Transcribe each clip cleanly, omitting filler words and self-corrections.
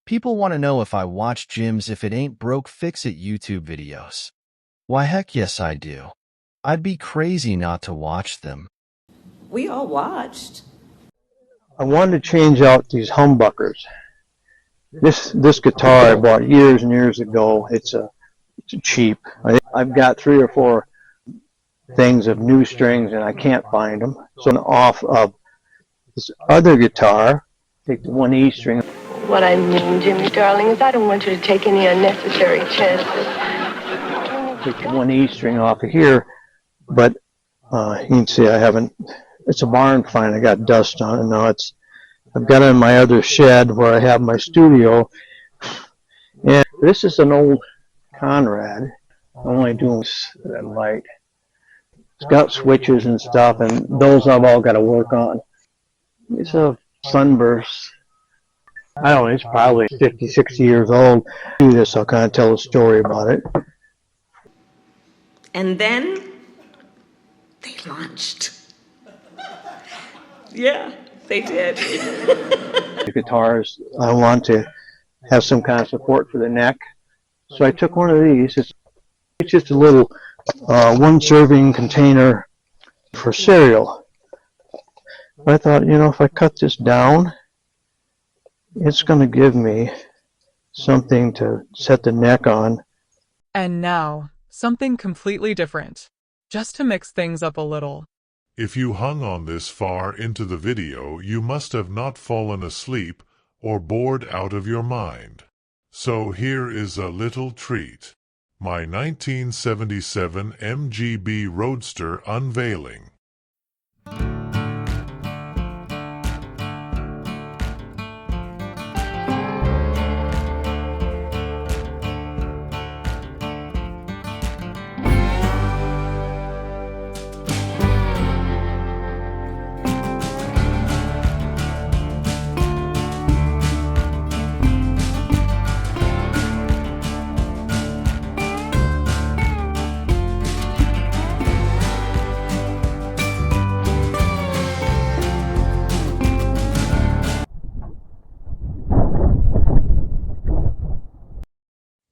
People want to know if I watch Jim's If It Ain't Broke Fix It YouTube videos. Why heck yes I do. I'd be crazy not to watch them. We all watched. I wanted to change out these humbuckers. This guitar I bought years and years ago. It's cheap. I've got 3 or 4 things of new strings and I can't find them. So I'm off of this other guitar, take the 1 E string. What I mean, Jimmy, darling, is I don't want you to take any unnecessary chances. Take the 1 E string off of here, but you can see I haven't. It's a barn find. I got dust on it now. I've got it in my other shed where I have my studio, and this is an old Conrad. I'm only doing that light. It's got switches and stuff, and those I've all got to work on. It's a Sunburst. I don't know, it's probably 50, 60 years old. Do this, I'll kind of tell a story about it. And then they launched. Yeah, they did. The guitars, I want to have some kind of support for the neck. So I took one of these. It's just a little 1-serving container for cereal. I thought, you know, if I cut this down, it's going to give me something to set the neck on. And now, something completely different, just to mix things up a little. If you hung on this far into the video, you must have not fallen asleep or bored out of your mind. So here is a little treat. My 1977 MGB Roadster unveiling.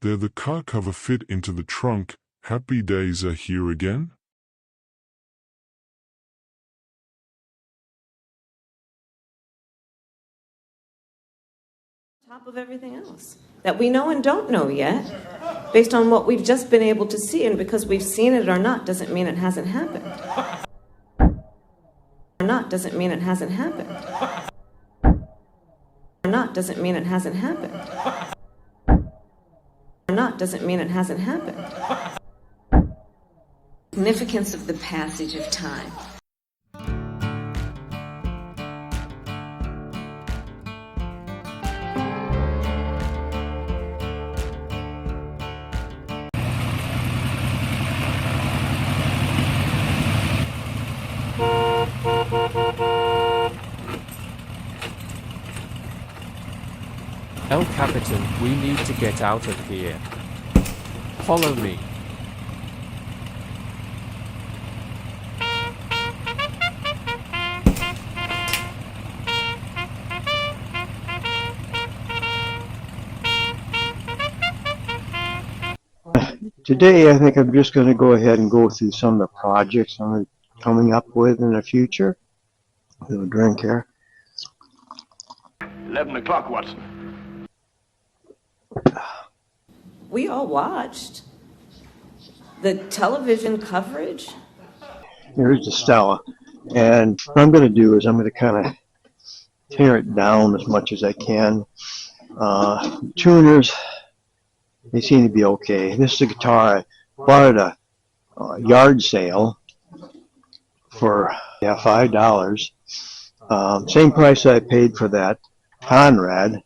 There the car cover fit into the trunk. Happy days are here again. Top of everything else that we know and don't know yet, based on what we've just been able to see, and because we've seen it or not doesn't mean it hasn't happened. Or not doesn't mean it hasn't happened. Or not doesn't mean it hasn't happened. Or not doesn't mean it hasn't happened. Significance of the passage of time. El Capitan, we need to get out of here. Follow me. Today I think I'm just going to go ahead and go through some of the projects I'm coming up with in the future. A little drink here. 11 o'clock, Watson. We all watched the television coverage. Here's the Stella. And what I'm going to do is I'm going to kind of tear it down as much as I can. Tuners, they seem to be okay. This is a guitar I bought at a yard sale for $5. Same price I paid for that Conrad,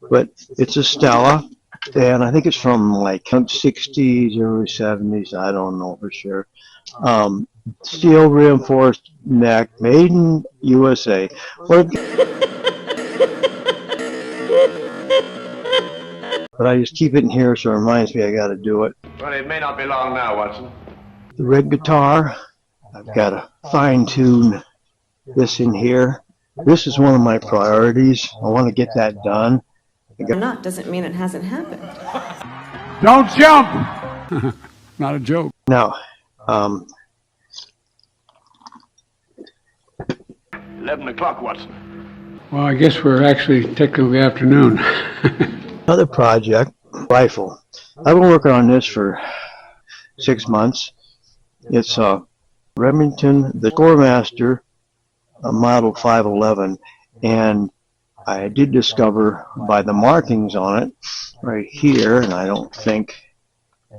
but it's a Stella. And I think it's from like 60s, early 70s. I don't know for sure. Steel reinforced neck, made in USA. But I just keep it in here so it reminds me I got to do it. Well, it may not be long now, Watson. The red guitar, I've got to fine tune this in here. This is one of my priorities. I want to get that done. or not doesn't mean it hasn't happened. Don't jump! Not a joke. Now, 11 o'clock, Watson. Well, I guess we're actually technically afternoon. another project, rifle. I've been working on this for 6 months. It's a Remington, the Scoremaster, a model 511, and I did discover by the markings on it right here, and I don't think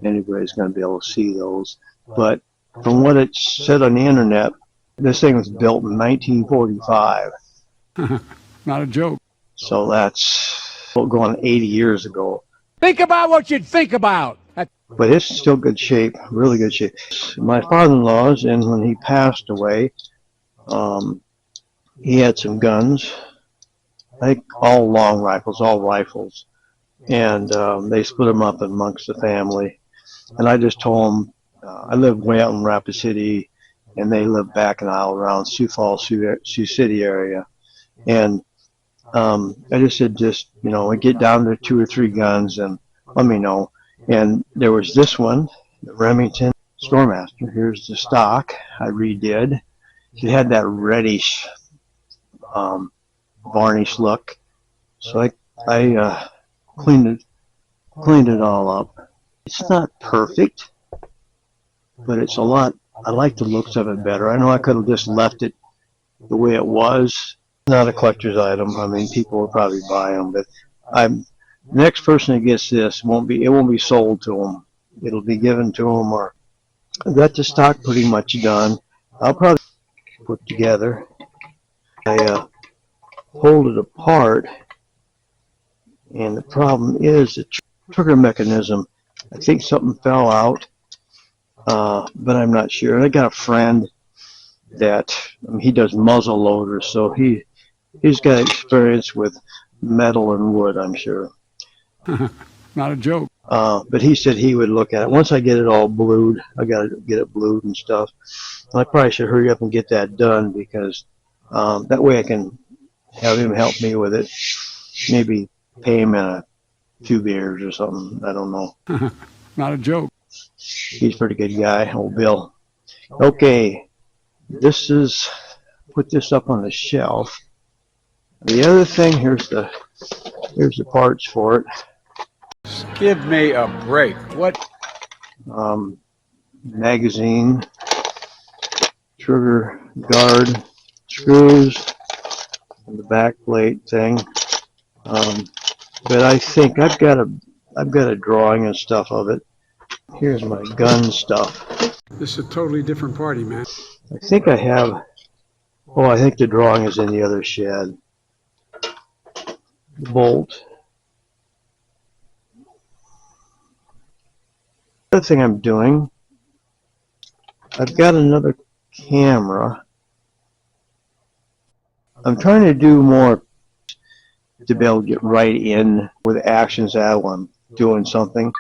anybody's going to be able to see those, but from what it said on the internet, this thing was built in 1945. Not a joke. So that's going 80 years ago. Think about what you'd think about. But it's still good shape, really good shape. My father-in-law's, and when he passed away, he had some guns, I think all long rifles, all rifles, and they split them up amongst the family. And I just told them, I live way out in Rapid City, and they live back in the aisle around Sioux Falls, Sioux City area. And I just said, we get down to 2 or 3 guns and let me know. And there was this one, the Remington Scoremaster. Here's the stock I redid. It had that reddish varnish look. So I cleaned it all up. It's not perfect, but it's a lot. I like the looks of it better. I know I could have just left it the way it was. Not a collector's item. I mean, people will probably buy them, but the next person that gets this won't be sold to them. It'll be given to them, or I've got the stock pretty much done. I'll probably put together. I hold it apart, and the problem is the trigger mechanism. I think something fell out, but I'm not sure. And I got a friend that he does muzzle loaders, so he's got experience with metal and wood, I'm sure. Not a joke. But he said he would look at it. Once I get it all blued, I got to get it blued and stuff. I probably should hurry up and get that done, because that way I can have him help me with it. Maybe pay him in a few beers or something. I don't know. Not a joke. He's a pretty good guy, old Bill. Okay, put this up on the shelf. The other thing, here's the parts for it. Give me a break. What? Magazine, trigger guard, screws, and the back plate thing. But I think I've got a drawing and stuff of it. Here's my gun stuff. This is a totally different party, man. I think I have. Oh, I think the drawing is in the other shed. Bolt. The other thing I'm doing, I've got another camera. I'm trying to do more to be able to get right in where the action's at while I'm doing something.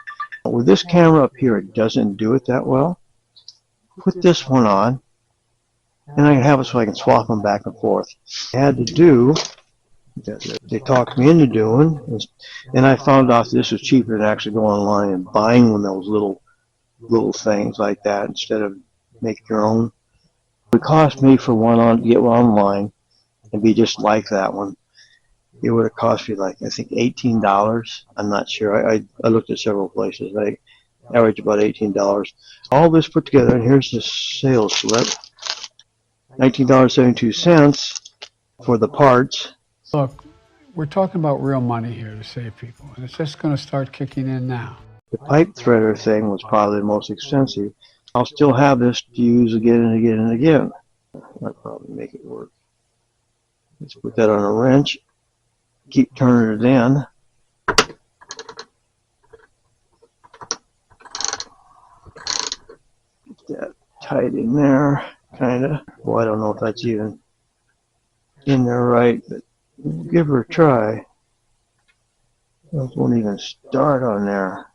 With this camera up here, it doesn't do it that well. Put this one on, and I can have it so I can swap them back and forth. I had to do, they talked me into doing, and I found out this was cheaper than actually going online and buying one of those little things like that instead of making your own. It would cost me for to get one online and be just like that one. It would have cost me like, I think, $18. I'm not sure. I looked at several places. I averaged about $18. All this put together, and here's the sales slip. $19.72 for the parts. Look, we're talking about real money here to save people, and it's just going to start kicking in now. The pipe threader thing was probably the most expensive. I'll still have this to use again and again and again. I'll probably make it work. Let's put that on a wrench. Keep turning it in. Get that tight in there, kind of. Well, I don't know if that's even in there right, but give her a try. Those won't even start on there.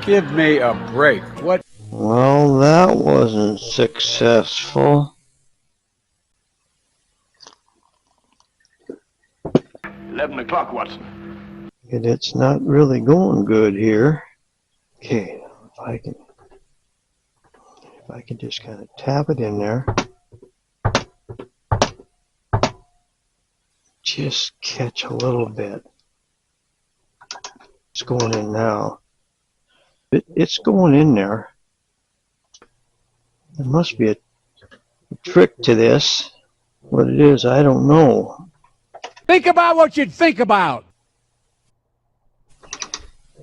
Give me a break. What? Well, that wasn't successful. 11 o'clock, Watson. And it's not really going good here. Okay, if I can just kind of tap it in there. Just catch a little bit. It's going in now. It's going in there. There must be a trick to this. What it is, I don't know. Think about what you'd think about.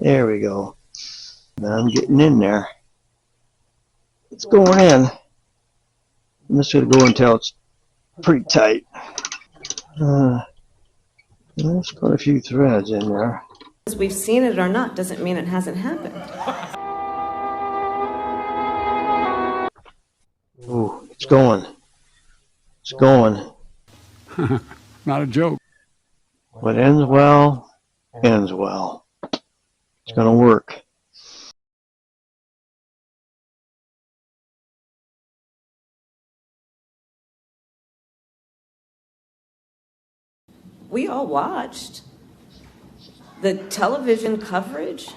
There we go. Now I'm getting in there. It's going in. I'm just going to go until it's pretty tight. There's quite a few threads in there. Because we've seen it or not doesn't mean it hasn't happened. Ooh, it's going. It's going. Not a joke. What ends well, ends well. It's going to work. We all watched the television coverage